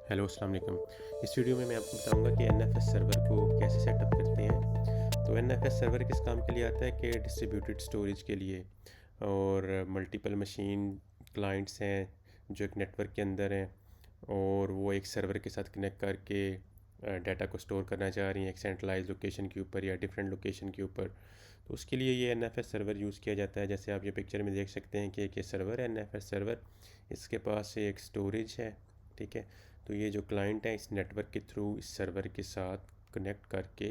Hello अस्सलाम वालेकुम। इस वीडियो में मैं आपको बताऊंगा कि एनएफएस सर्वर को कैसे सेटअप करते हैं। तो एनएफएस सर्वर किस काम के लिए आता है कि डिस्ट्रीब्यूटेड स्टोरेज के लिए, और मल्टीपल मशीन क्लाइंट्स हैं जो एक नेटवर्क के अंदर हैं, और वो एक सर्वर के साथ कनेक्ट करके डाटा को स्टोर करना चाह रही हैं एक सेंट्रलाइज लोकेशन के ऊपर या डिफरेंट लोकेशन के ऊपर। तो उसके लिए ये एनएफएस सर्वर यूज़ किया जाता है। जैसे आप ये पिक्चर में देख सकते हैं कि एक ये सर्वर है एनएफएस सर्वर, इसके पास एक स्टोरेज है। ठीक है, तो ये जो क्लाइंट है इस नेटवर्क के थ्रू इस सर्वर के साथ कनेक्ट करके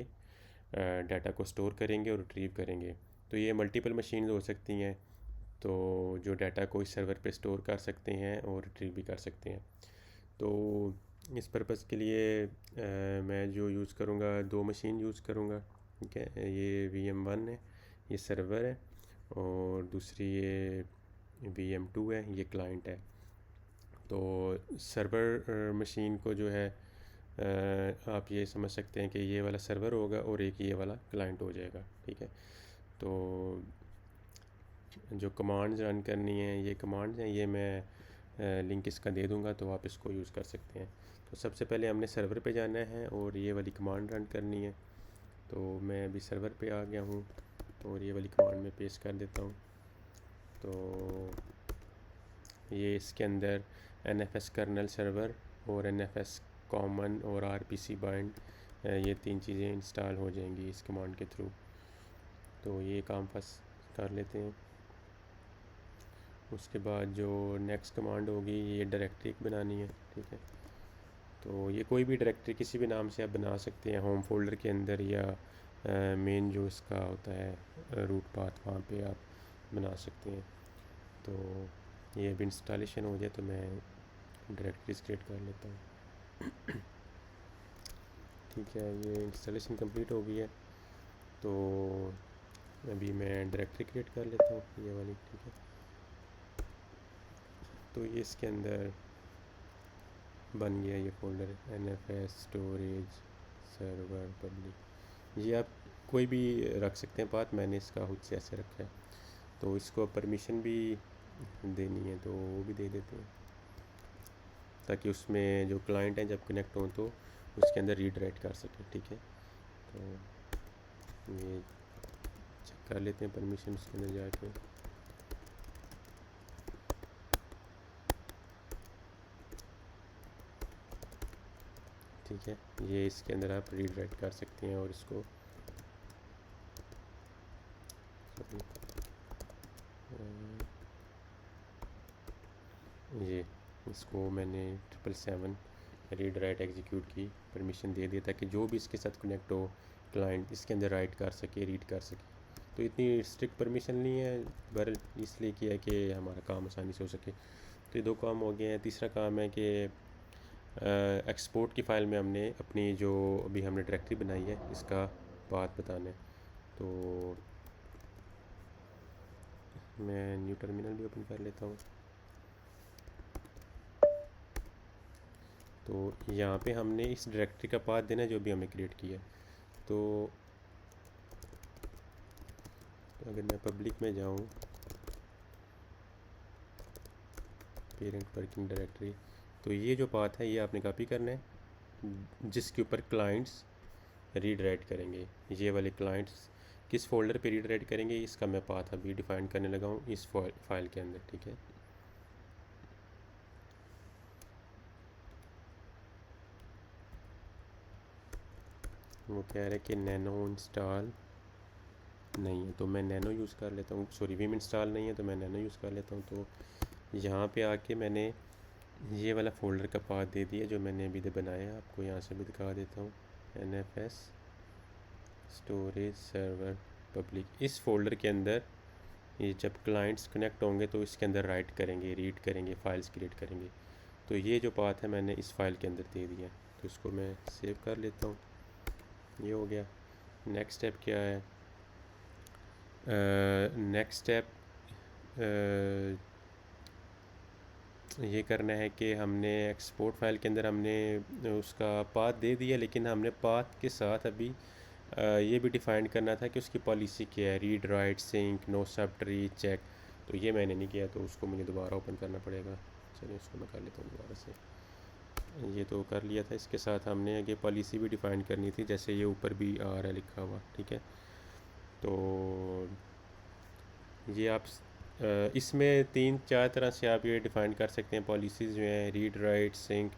डाटा को स्टोर करेंगे और रिट्रीव करेंगे। तो ये मल्टीपल मशीन हो सकती हैं, तो जो डाटा को इस सर्वर पे स्टोर कर सकते हैं और रिट्रीव भी कर सकते हैं। तो इस पर्पज़ के लिए मैं जो यूज़ करूँगा, दो मशीन यूज़ करूँगा। ठीक है, ये VM1 है, ये सर्वर है, और दूसरी ये VM2 है, ये क्लाइंट है। तो सर्वर मशीन को जो है आप ये समझ सकते हैं कि ये वाला सर्वर होगा और एक ये वाला क्लाइंट हो जाएगा। ठीक है, तो जो कमांड्स रन करनी है, ये कमांड्स हैं, ये मैं लिंक इसका दे दूंगा, तो आप इसको यूज़ कर सकते हैं। तो सबसे पहले हमने सर्वर पे जाना है और ये वाली कमांड रन करनी है। तो मैं अभी सर्वर पे आ गया हूँ और ये वाली कमांड में पेस्ट कर देता हूँ। तो ये इसके अंदर NFS कर्नल सर्वर और NFS कॉमन और RPC बाइंड, ये तीन चीज़ें इंस्टॉल हो जाएंगी इस कमांड के थ्रू। तो ये काम फर्स्ट कर लेते हैं। उसके बाद जो नेक्स्ट कमांड होगी, ये डायरेक्टरी बनानी है। ठीक है, तो ये कोई भी डायरेक्टरी किसी भी नाम से आप बना सकते हैं, होम फोल्डर के अंदर या मेन जो इसका होता है रूट पाथ, वहाँ पे आप बना सकते हैं। तो ये अभी इंस्टॉलेशन हो जाए तो मैं डायरेक्टरीज क्रिएट कर लेता हूँ। ठीक है, ये इंस्टॉलेशन कंप्लीट हो गई है, तो अभी मैं डायरेक्टरी क्रिएट कर लेता हूँ, ये वाली। ठीक है, तो ये इसके अंदर बन गया ये folder NFS storage server public. ये आप कोई भी रख सकते हैं पाथ, मैंने इसका खुद से ऐसे रखा है। तो इसको परमिशन भी देनी है तो वो भी दे देते हैं, ताकि उसमें जो क्लाइंट हैं जब कनेक्ट हों तो उसके अंदर रीड राइट कर सकें। ठीक है, तो ये चेक कर लेते हैं परमिशन उसके अंदर जाके। ठीक है, ये इसके अंदर आप रीड राइट कर सकते हैं और इसको ये इसको मैंने 777 रीड राइट एग्जीक्यूट की परमिशन दे दिया, ताकि जो भी इसके साथ कनेक्ट हो क्लाइंट इसके अंदर राइट कर सके, रीड कर सके। तो इतनी स्ट्रिक्ट परमिशन नहीं है, पर इसलिए किया कि हमारा काम आसानी से हो सके। तो ये दो काम हो गए हैं। तीसरा काम है कि एक्सपोर्ट की फ़ाइल में हमने अपनी जो अभी हमने डायरेक्टरी बनाई है इसका पाथ बताना है। तो मैं न्यू टर्मिनल भी ओपन कर लेता हूँ। तो यहाँ पे हमने इस डायरेक्टरी का पाथ देना है जो भी हमने क्रिएट किया है। तो अगर मैं पब्लिक में जाऊँ, पेरेंट वर्किंग डायरेक्टरी, तो ये जो पाथ है ये आपने कॉपी करना है जिसके ऊपर क्लाइंट्स रीड राइट करेंगे। ये वाले क्लाइंट्स किस फोल्डर पे रीड राइट करेंगे इसका मैं पाथ अभी डिफ़ाइन करने लगा हूँ इस फाइल के अंदर। ठीक है, वो कह रहे हैं कि नैनो इंस्टॉल नहीं है, तो मैं नैनो यूज़ कर लेता हूँ। सॉरी, विम इंस्टॉल नहीं है तो मैं नैनो यूज़ कर लेता हूँ। तो यहाँ पे आके मैंने ये वाला फ़ोल्डर का पाथ दे दिया जो मैंने अभी बनाया, आपको यहाँ से भी दिखा देता हूँ। NFS स्टोरेज सर्वर पब्लिक, इस फोल्डर के अंदर ये जब क्लाइंट्स कनेक्ट होंगे तो इसके अंदर राइट करेंगे, रीड करेंगे, फाइल्स क्रिएट करेंगे। तो ये जो पाथ है मैंने इस फाइल के अंदर दे दिया, तो इसको मैं सेव कर लेता हूँ। ये हो गया। नेक्स्ट स्टेप क्या है? नेक्स्ट स्टेप ये करना है कि हमने एक्सपोर्ट फाइल के अंदर हमने उसका पाथ दे दिया, लेकिन हमने पाथ के साथ अभी ये भी डिफ़ाइन करना था कि उसकी पॉलिसी क्या है, रीड राइट सिंक नो सब रीड चेक। तो ये मैंने नहीं किया, तो उसको मुझे दोबारा ओपन करना पड़ेगा। चलिए उसको मैं कर लेता हूँ दोबारा से। ये तो कर लिया था। इसके साथ हमने आगे पॉलिसी भी डिफ़ाइन करनी थी, जैसे ये ऊपर भी आ रहा है लिखा हुआ, ठीक है। तो ये आप इसमें 3-4 तरह से आप ये डिफ़ाइन कर सकते हैं पॉलिसीज़ जो हैं, रीड राइट सिंक।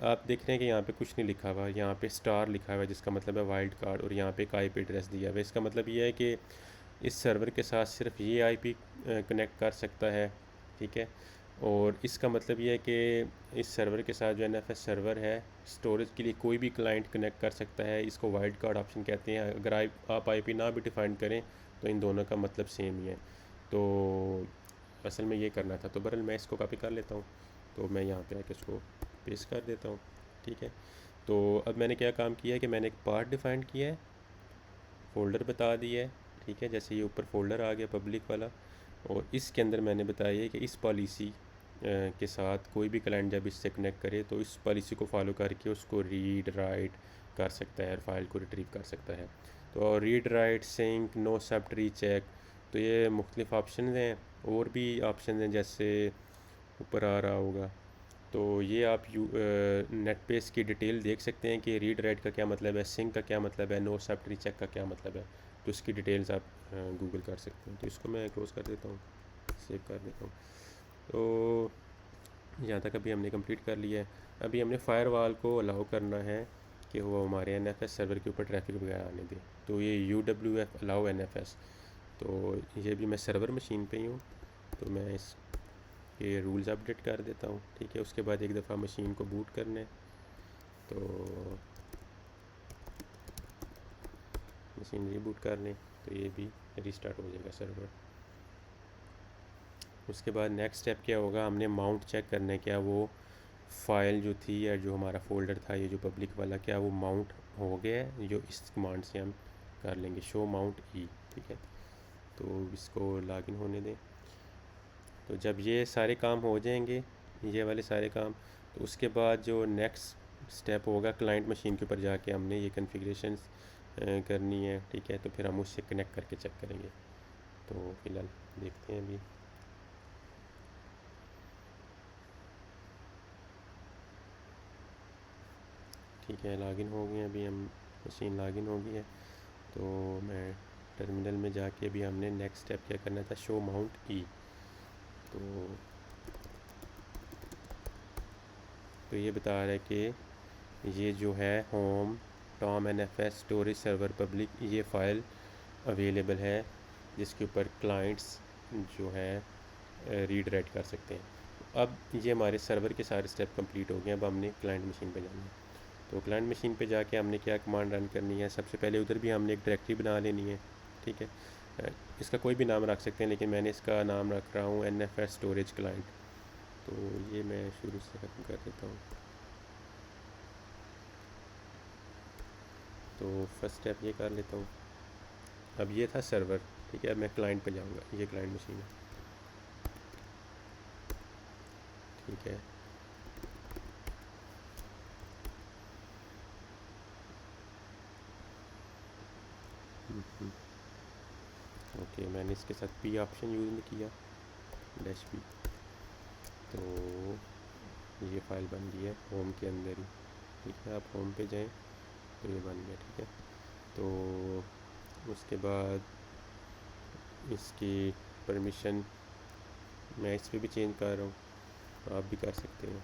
आप देख रहे हैं कि यहाँ पे कुछ नहीं लिखा हुआ, यहाँ पे स्टार लिखा हुआ है जिसका मतलब है वाइल्ड कार्ड, और यहाँ पे एक आईपी एड्रेस दिया हुआ है। इसका मतलब ये है कि इस सर्वर के साथ सिर्फ ये आईपी कनेक्ट कर सकता है, ठीक है। और इसका मतलब ये है कि इस सर्वर के साथ जो एनएफएस सर्वर है, स्टोरेज के लिए कोई भी क्लाइंट कनेक्ट कर सकता है। इसको वाइल्ड कार्ड ऑप्शन कहते हैं। अगर आप आईपी ना भी डिफ़ाइन करें तो इन दोनों का मतलब सेम ही है। तो असल में ये करना था, तो बहरहाल मैं इसको कॉपी कर लेता हूँ। तो मैं यहाँ पे आके इसको पेस्ट कर देता हूँ, ठीक है। तो अब मैंने क्या काम किया है कि मैंने एक पार्ट डिफ़ाइन किया है, फ़ोल्डर बता दिया है, ठीक है। जैसे ये ऊपर फ़ोल्डर आ गया पब्लिक वाला, और इसके अंदर मैंने बताया है कि इस पॉलिसी के साथ कोई भी क्लाइंट जब इससे कनेक्ट करे तो इस पॉलिसी को फॉलो करके उसको रीड राइट कर सकता है और फाइल को रिट्रीव कर सकता है। तो रीड राइट सिंक नो सेप्ट रीचेक, तो ये मुख्तलिफ़ ऑप्शन हैं। और भी ऑप्शन हैं जैसे ऊपर आ रहा होगा। तो ये आप नेट पे इसकी डिटेल देख सकते हैं कि रीड राइट का क्या मतलब है, सिंक का क्या मतलब है, नो सेप्ट रीचेक का क्या मतलब है। तो इसकी डिटेल्स आप गूगल कर सकते हैं। तो इसको मैं क्लोज़ कर देता हूँ, सेव कर देता हूँ। तो यहाँ तक अभी हमने कंप्लीट कर लिया है। अभी हमने फायरवॉल को अलाउ करना है कि वो हमारे एनएफएस सर्वर के ऊपर ट्रैफिक वगैरह आने दे। तो ये UWF अलाउ एनएफएस, तो ये भी मैं सर्वर मशीन पे ही हूँ। तो मैं इस ये रूल्स अपडेट कर देता हूँ, ठीक है। उसके बाद एक दफ़ा मशीन को बूट करने, तो मशीन रीबूट कर लें तो ये भी रीस्टार्ट हो जाएगा सर्वर। उसके बाद नेक्स्ट स्टेप क्या होगा, हमने माउंट चेक करना है क्या वो फ़ाइल जो थी या जो हमारा फ़ोल्डर था ये जो पब्लिक वाला, क्या वो माउंट हो गया है। जो इस कमांड से हम कर लेंगे, शो माउंट ई, ठीक है। तो इसको लॉगिन होने दें। तो जब ये सारे काम हो जाएंगे, ये वाले सारे काम, तो उसके बाद जो नेक्स्ट स्टेप होगा, क्लाइंट मशीन के ऊपर जाके हमने ये कॉन्फ़िगरेशन करनी है, ठीक है। तो फिर हम उससे कनेक्ट करके चेक करेंगे। तो फ़िलहाल देखते हैं अभी। ठीक है, लॉगिन हो गए अभी हम, मशीन लॉगिन हो गई है। तो मैं टर्मिनल में जाके अभी हमने नेक्स्ट स्टेप क्या करना था, शो माउंट ई। तो ये बता रहा है कि ये जो है home Tom NFS storage server public, ये फ़ाइल अवेलेबल है जिसके ऊपर क्लाइंट्स जो है रीड राइट कर सकते हैं। अब ये हमारे सर्वर के सारे स्टेप कंप्लीट हो गए। अब हमने क्लाइंट मशीन पे जाना है। तो क्लाइंट मशीन पे जाके हमने क्या कमांड रन करनी है, सबसे पहले उधर भी हमने एक डायरेक्टरी बना लेनी है, ठीक है। इसका कोई भी नाम रख सकते हैं, लेकिन मैंने इसका नाम रख रहा हूँ एनएफएस स्टोरेज क्लाइंट। तो ये मैं शुरू से ख़त्म कर देता हूँ। तो फर्स्ट स्टेप ये कर लेता हूँ। अब ये था सर्वर, ठीक है। अब मैं क्लाइंट पे जाऊँगा, ये क्लाइंट मशीन है, ठीक है। ओके, मैंने इसके साथ पी ऑप्शन यूज़ नहीं किया, डैश पी। तो ये फ़ाइल बन गई है होम के अंदर ही, ठीक है। आप होम पे जाएं तो ये बन गया, ठीक है। तो उसके बाद इसकी परमिशन मैं इस पर भी चेंज कर रहा हूँ, आप भी कर सकते हैं।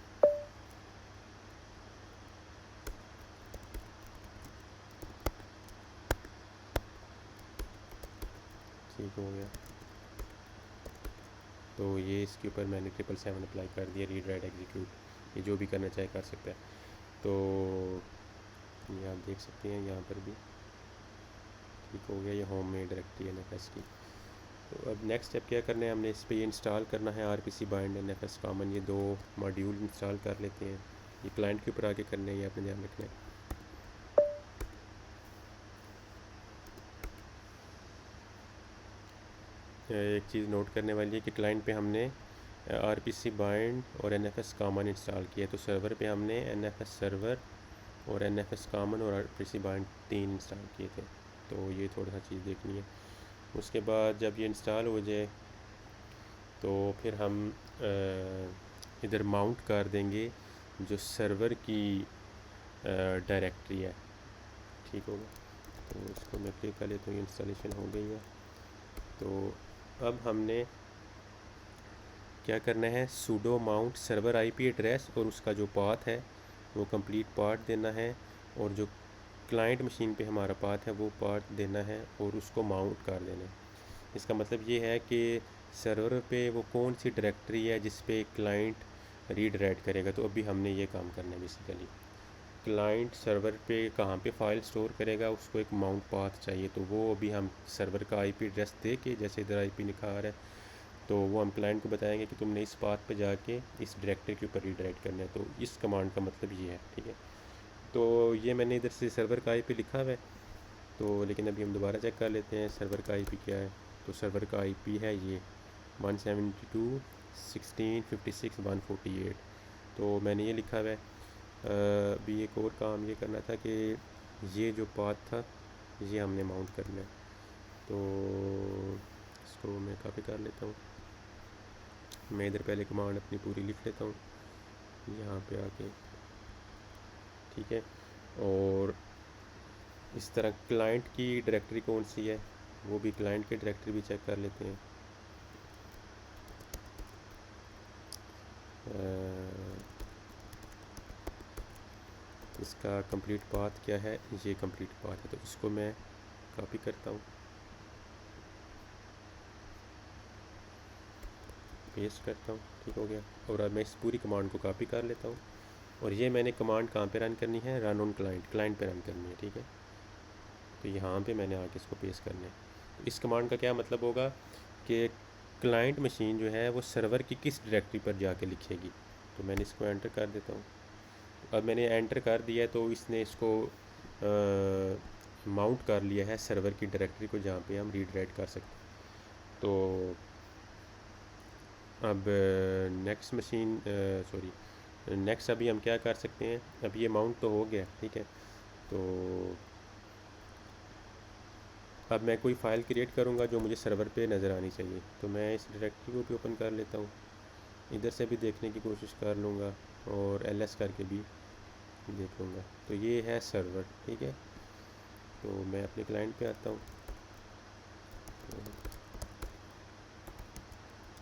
ठीक हो गया। तो ये इसके ऊपर मैंने 777 अप्लाई कर दिया, रीड राइट एग्जीक्यूट। ये जो भी करना चाहे कर सकता है। तो ये आप देख सकते हैं यहाँ पर भी ठीक हो गया। ये होम में डायरेक्टरी एनएफएस की। तो अब नेक्स्ट स्टेप क्या करना है, हमने इस पर ये इंस्टॉल करना है आरपीसी बाइंड एनएफएस कॉमन। ये दो मॉड्यूल इंस्टॉल कर लेते हैं। ये क्लाइंट के ऊपर आके करना है, ये आपने ध्यान रखना है। एक चीज़ नोट करने वाली है कि क्लाइंट पे हमने आरपीसी बाइंड और एनएफएस कॉमन इंस्टॉल किया। तो सर्वर पे हमने एनएफएस सर्वर और एनएफएस कॉमन और आरपीसी बाइंड 3 इंस्टॉल किए थे। तो ये थोड़ा सा चीज़ देखनी है। उसके बाद जब ये इंस्टॉल हो जाए तो फिर हम इधर माउंट कर देंगे जो सर्वर की डायरेक्टरी है। ठीक होगा, तो इसको मैं क्लिक कर लेता हूँ, इंस्टॉलेशन हो गई है। तो अब हमने क्या करना है, sudo mount server IP address और उसका जो पाथ है वो कंप्लीट पाथ देना है, और जो क्लाइंट मशीन पे हमारा पाथ है वो पाथ देना है और उसको माउंट कर देना है। इसका मतलब ये है कि सर्वर पे वो कौन सी डायरेक्टरी है जिस पे क्लाइंट रीड राइट करेगा। तो अभी हमने ये काम करना है बेसिकली। क्लाइंट सर्वर पे कहाँ पे फ़ाइल स्टोर करेगा, उसको एक माउंट पाथ चाहिए। तो वो अभी हम सर्वर का आईपी एड्रेस दे के, जैसे इधर आईपी लिखा आ रहा है, तो वो हम क्लाइंट को बताएंगे कि तुमने इस पाथ पे जाके इस डायरेक्टरी के ऊपर रीडायरेक्ट करना है। तो इस कमांड का मतलब ये है, ठीक है। तो ये मैंने इधर से सर्वर का आईपी लिखा हुआ है, तो लेकिन अभी हम दोबारा चेक कर लेते हैं सर्वर का आईपी क्या है। तो सर्वर का आईपी है ये 172.16.56.148। तो मैंने ये लिखा हुआ है। अभी एक और काम ये करना था कि ये जो पाथ था ये हमने माउंट करना है। तो इसको मैं कॉपी कर लेता हूँ। मैं इधर पहले कमांड अपनी पूरी लिख लेता हूँ यहाँ पे आके, ठीक है। और इस तरह क्लाइंट की डायरेक्टरी कौन सी है, वो भी क्लाइंट की डायरेक्टरी भी चेक कर लेते हैं। इसका कंप्लीट पाथ क्या है, ये कंप्लीट पाथ है, तो इसको मैं कॉपी करता हूँ, पेस्ट करता हूँ, ठीक हो गया। और अब मैं इस पूरी कमांड को कॉपी कर लेता हूँ, और ये मैंने कमांड कहाँ पे रन करनी है, रन ऑन क्लाइंट, क्लाइंट पे रन करनी है, ठीक है। तो यहाँ पे मैंने आके इसको पेस्ट करना है। तो इस कमांड का क्या मतलब होगा कि क्लाइंट मशीन जो है वो सर्वर की किस डायरेक्टरी पर जाके लिखेगी। तो मैंने इसको एंटर कर देता हूँ। अब मैंने एंटर कर दिया है, तो इसने इसको माउंट कर लिया है सर्वर की डायरेक्टरी को, जहाँ पे हम रीड राइट कर सकते हैं। तो अब नेक्स्ट मशीन सॉरी नेक्स्ट अभी हम क्या कर सकते हैं, अब ये माउंट तो हो गया, ठीक है। तो अब मैं कोई फ़ाइल क्रिएट करूँगा जो मुझे सर्वर पे नज़र आनी चाहिए। तो मैं इस डायरेक्टरी को भी ओपन कर लेता हूँ, इधर से भी देखने की कोशिश कर लूँगा और ls करके भी देख लूँगा। तो ये है सर्वर, ठीक है। तो मैं अपने क्लाइंट पे आता हूँ, तो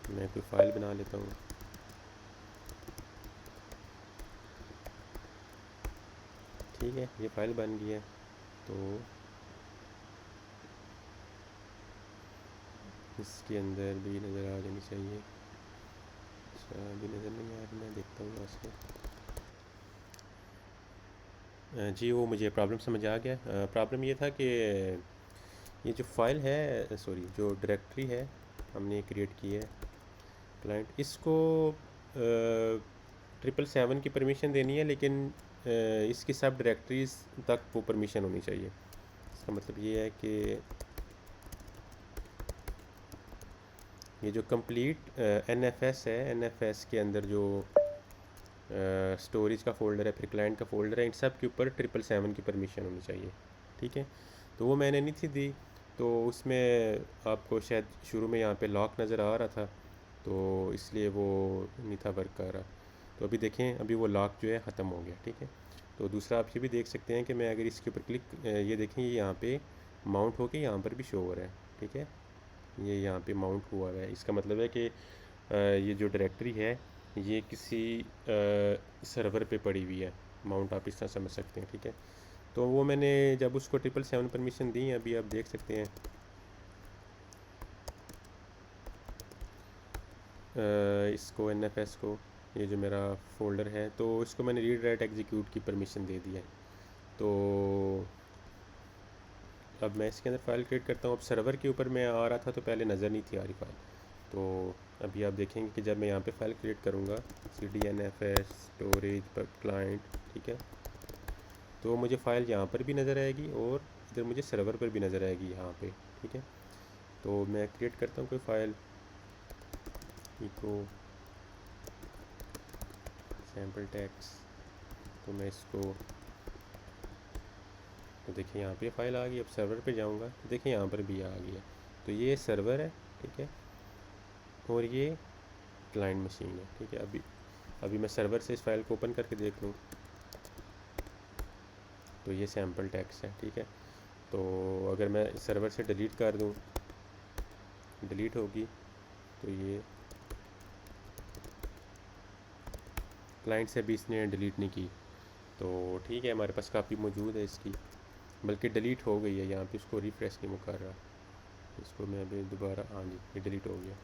मैं कोई फ़ाइल बना लेता हूँ। ठीक है, ये फ़ाइल बन गई है। तो इसके अंदर भी नज़र आ जानी चाहिए। अच्छा, अभी नज़र नहीं आ रही, मैं देखता हूँ यहाँ से। जी, वो मुझे प्रॉब्लम समझ आ गया। प्रॉब्लम ये था कि ये जो फ़ाइल है, सॉरी जो डायरेक्टरी है हमने क्रिएट की है क्लाइंट, इसको 777 की परमिशन देनी है, लेकिन इसकी सब डायरेक्टरीज़ तक वो परमिशन होनी चाहिए। इसका मतलब ये है कि ये जो कंप्लीट NFS है, NFS के अंदर जो स्टोरेज का फ़ोल्डर है, फिर क्लाइंट का फ़ोल्डर है, इन सब के ऊपर 777 की परमिशन होनी चाहिए, ठीक है। तो वो मैंने नहीं थी दी, तो उसमें आपको शायद शुरू में यहाँ पे लॉक नज़र आ रहा था, तो इसलिए वो नहीं था वर्क कर रहा। तो अभी देखें, अभी वो लॉक जो है ख़त्म हो गया, ठीक है। तो दूसरा आप ये भी देख सकते हैं कि मैं अगर इसके ऊपर क्लिक, ये देखें, ये यहाँ पे माउंट होके यहाँ पर भी शो हो रहा है, ठीक है। ये यहाँ पे माउंट हुआ है, इसका मतलब है कि ये जो डायरेक्टरी है ये किसी सर्वर पे पड़ी हुई है। माउंट आप इस तरह समझ सकते हैं, ठीक है। तो वो मैंने जब उसको 777 परमिशन दी, अभी आप देख सकते हैं इसको NFS को, ये जो मेरा फ़ोल्डर है, तो इसको मैंने रीड राइट एग्जीक्यूट की परमिशन दे दी है। तो अब मैं इसके अंदर फ़ाइल क्रिएट करता हूँ। अब सर्वर के ऊपर मैं आ रहा था तो पहले नज़र नहीं थी आ रही फ़ाइल, तो अभी आप देखेंगे कि जब मैं यहाँ पे फ़ाइल क्रिएट करूँगा CDNFS स्टोरेज पर क्लाइंट, ठीक है, तो मुझे फ़ाइल यहाँ पर भी नज़र आएगी और इधर मुझे सर्वर पर भी नज़र आएगी यहाँ पे, ठीक है। तो मैं क्रिएट करता हूँ कोई फ़ाइल, इको सैम्पल टैक्स, तो मैं इसको, तो देखिए यहाँ पे फ़ाइल आ गई। अब सर्वर पे जाऊँगा तो देखिए यहाँ पर भी आ गया। तो ये सर्वर है, ठीक है, और ये क्लाइंट मशीन है, ठीक है। अभी अभी मैं सर्वर से इस फाइल को ओपन करके देख लूँ तो ये सैम्पल टेक्स्ट है, ठीक है। तो अगर मैं सर्वर से डिलीट कर दूँ, डिलीट होगी, तो ये क्लाइंट से भी इसने डिलीट नहीं की, तो ठीक है, हमारे पास काफ़ी मौजूद है इसकी, बल्कि डिलीट हो गई है यहाँ पे, इसको रिफ़्रेश नहीं कर रहा, इसको मैं अभी दोबारा, हाँ जी ये डिलीट हो गया।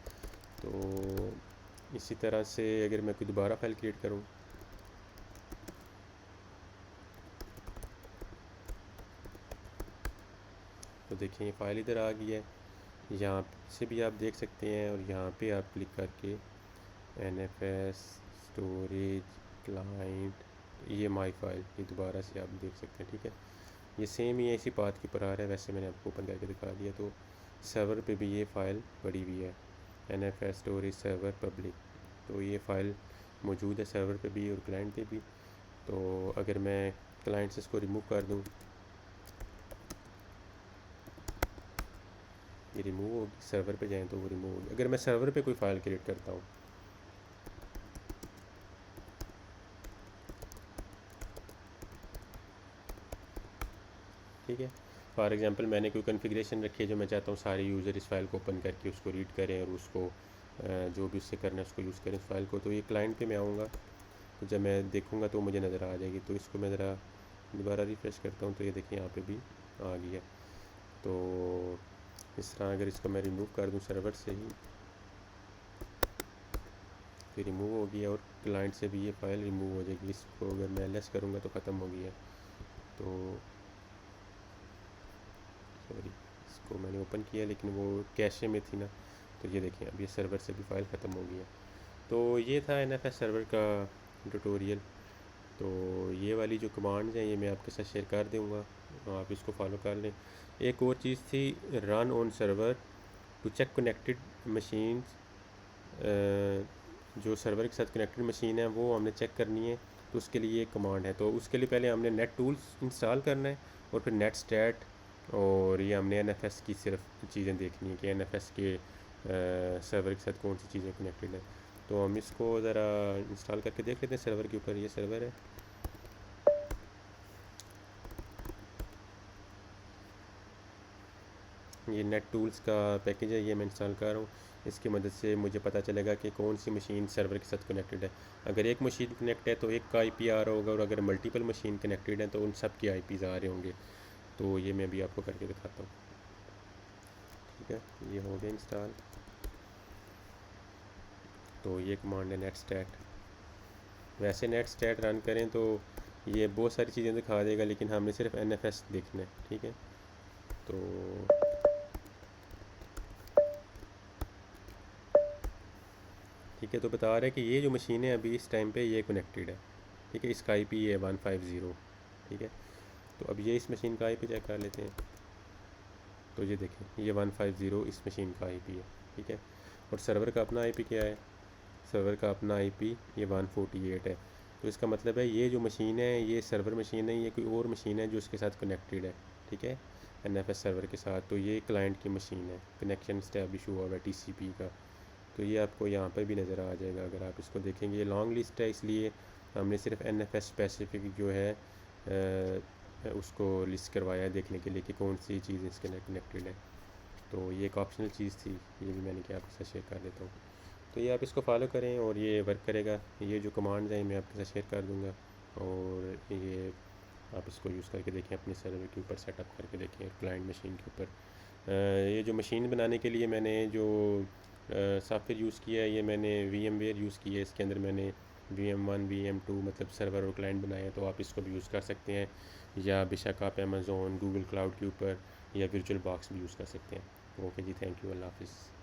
तो इसी तरह से अगर मैं कोई दोबारा फाइल क्रिएट करूँ, तो देखिए ये फ़ाइल इधर आ गई है, यहाँ से भी आप देख सकते हैं, और यहाँ पे आप क्लिक करके NFS स्टोरेज क्लाइंट, ये माई फाइल, ये दोबारा से आप देख सकते हैं, ठीक है। ये सेम ही है, इसी पाथ के ऊपर आ रहा है, वैसे मैंने आपको ओपन करके दिखा दिया। तो सर्वर पे भी ये फ़ाइल पड़ी हुई है, NFS स्टोरेज सर्वर पब्लिक, तो ये फ़ाइल मौजूद है सर्वर पे भी और क्लाइंट पे भी। तो अगर मैं क्लाइंट से इसको रिमूव कर दूँ, ये रिमूव होगी, सर्वर पे जाएँ तो वो रिमूव होगी। अगर मैं सर्वर पे कोई फ़ाइल क्रिएट करता हूँ, ठीक है, फॉर एग्ज़ाम्पल मैंने कोई कॉन्फ़िगरेशन रखी है जो मैं चाहता हूँ सारे यूज़र इस फाइल को ओपन करके उसको रीड करें और उसको जो भी उससे करना है उसको यूज़ करें इस फाइल को, तो ये क्लाइंट पे मैं आऊँगा, तो जब मैं देखूँगा तो मुझे नज़र आ जाएगी। तो इसको मैं ज़रा दोबारा रिफ़्रेश करता हूँ, तो ये देखिए यहाँ पे भी आ गई है। तो इस तरह अगर इसको मैं रिमूव कर दूँ सर्वर से ही, तो रिमूव हो गया, और क्लाइंट से भी ये फ़ाइल रिमूव हो जाएगी। इसको अगर मैं लेस करूँगा तो ख़त्म हो गई है। तो सॉरी, इसको मैंने ओपन किया लेकिन वो कैशे में थी ना, तो ये देखें अब ये सर्वर से भी फ़ाइल ख़त्म हो गई है। तो ये था NFS सर्वर का ट्यूटोरियल। तो ये वाली जो कमांड्स हैं ये मैं आपके साथ शेयर कर दूँगा, आप इसको फॉलो कर लें। एक और चीज़ थी, run on server to check connected machines, जो सर्वर के साथ कनेक्टेड मशीन है वो हमने चेक करनी है, तो उसके लिए एक कमांड है। तो उसके लिए पहले हमने नेट टूल्स इंस्टॉल करना है और फिर नेट स्टैट, और ये हमने NFS की सिर्फ चीज़ें देखनी है कि NFS के सर्वर के साथ कौन सी चीज़ें कनेक्टेड हैं। तो हम इसको ज़रा इंस्टॉल करके देख लेते हैं सर्वर के ऊपर। ये सर्वर है, ये नेट टूल्स का पैकेज है, ये मैं इंस्टॉल कर रहा हूँ। इसकी मदद से मुझे पता चलेगा कि कौन सी मशीन सर्वर के साथ कनेक्टेड है। अगर एक मशीन कनेक्ट है तो एक का IP आ रहा होगा, और अगर मल्टीपल मशीन कनेक्टेड है तो उन सब के IPs आ रहे होंगे। तो ये मैं भी आपको करके दिखाता हूँ, ठीक है। ये हो गया इंस्टॉल। तो ये कमांड है नेट स्टैट। वैसे नेट स्टैट रन करें तो ये बहुत सारी चीज़ें दिखा देगा, लेकिन हमने सिर्फ NFS देखना है, ठीक है। तो ठीक है, तो बता रहा है कि ये जो मशीन है अभी इस टाइम पे ये कनेक्टेड है, ठीक है। इसका IP है 150, ठीक है। तो अब ये इस मशीन का IP चेक कर लेते हैं। तो ये देखें ये 150 इस मशीन का IP है, ठीक है। और सर्वर का अपना IP क्या है, सर्वर का अपना IP ये 148 है। तो इसका मतलब है ये जो मशीन है ये सर्वर मशीन है, ये कोई और मशीन है जो उसके साथ कनेक्टेड है, ठीक है, NFS सर्वर के साथ। तो ये क्लाइंट की मशीन है, कनेक्शन इस्टेब्लिश हुआ हुआ है TCP का। तो ये आपको यहाँ पर भी नज़र आ जाएगा अगर आप इसको देखेंगे। ये लॉन्ग लिस्ट है, इसलिए हमने सिर्फ NFS स्पेसिफिक जो है उसको लिस्ट करवाया है देखने के लिए कि कौन सी चीज़ इसके कनेक्टेड है। तो ये एक ऑप्शनल चीज़ थी, ये भी मैंने क्या आपके साथ शेयर कर देता हूँ। तो ये आप इसको फॉलो करें और ये वर्क करेगा। ये जो कमांड्स हैं मैं आपके साथ शेयर कर दूँगा, और ये आप इसको यूज़ करके देखें, अपने सर्वर के ऊपर सेटअप करके देखें क्लाइंट मशीन के ऊपर। ये जो मशीन बनाने के लिए मैंने जो सॉफ्टवेयर यूज़ किया है, ये मैंने VMware यूज़ किया है। इसके अंदर मैंने VM1 VM2 मतलब सर्वर और क्लाइंट बनाया है। तो आप इसको भी यूज़ कर सकते हैं, या बेशक आप अमेज़ोन गूगल क्लाउड के ऊपर या वर्चुअल बॉक्स भी यूज़ कर सकते हैं। ओके जी, थैंक यू, अल्लाह हाफ़िज़।